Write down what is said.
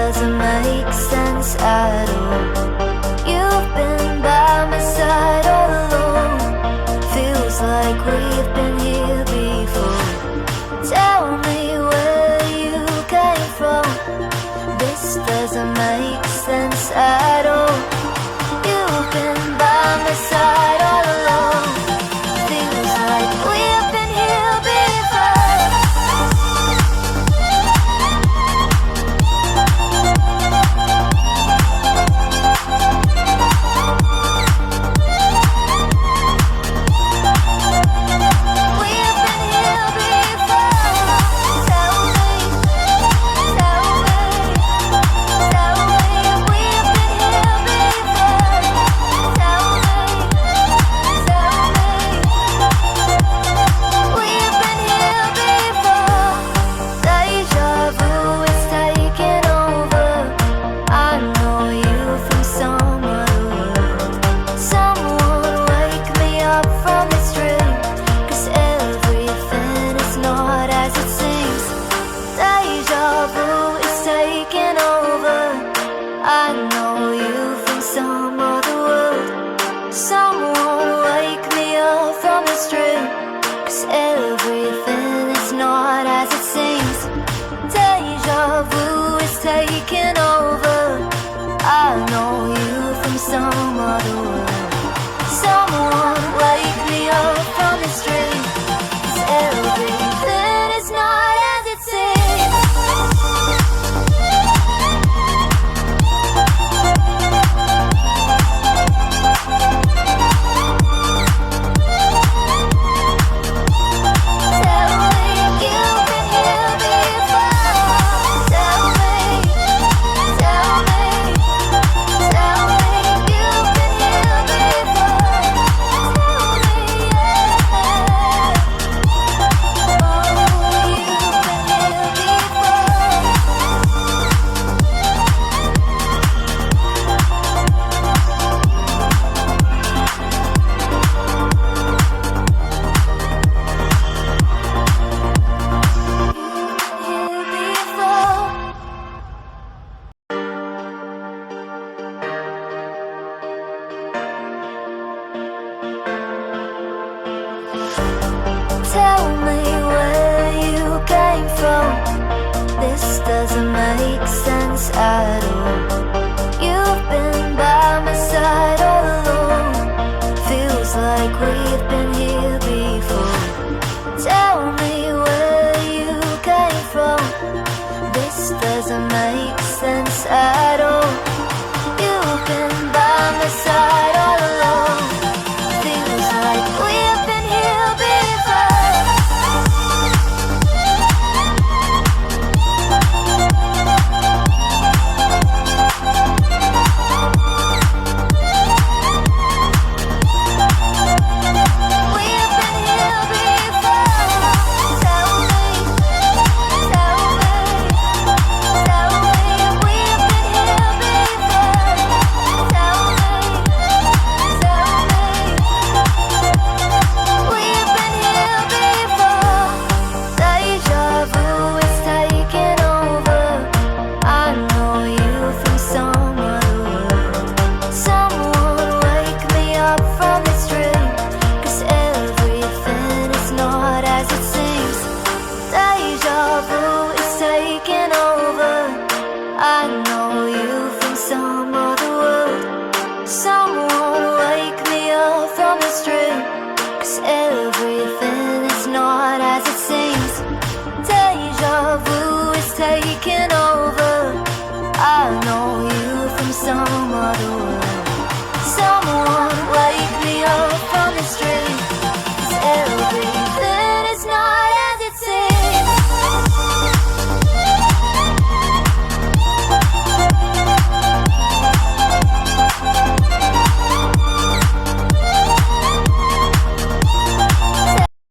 doesn't make sense at all. You've been by my side all along. Feels like we've been here before. Tell me where you came from. This doesn't make sense at all. You've been by my side all along. Feels like we've been here before. We've been here before. Tell me, tell me, tell me if we've been here before. Tell me, tell me, we've been here before. Deja vu is taking over. I know you from some other world. Someone wake me up from this dream, 'cause everything is not as it seems. Deja vu is taking over. I know you from some other world. Someone wake me up from this dream, 'cause everything is not as it seems. Deja vu is taking over. I know you from some other world. Someone wake me up from this dream, 'cause everything is not as it seems. Tell me you've been here before. Tell me, tell me, tell me you've been here before. Tell me, yeah. Oh, you've been here before. Here before. Tell me where you came from. This doesn't make sense at all. You've been by my side all along. Feels like we've been here before. Tell me where you came from. This doesn't make sense at all.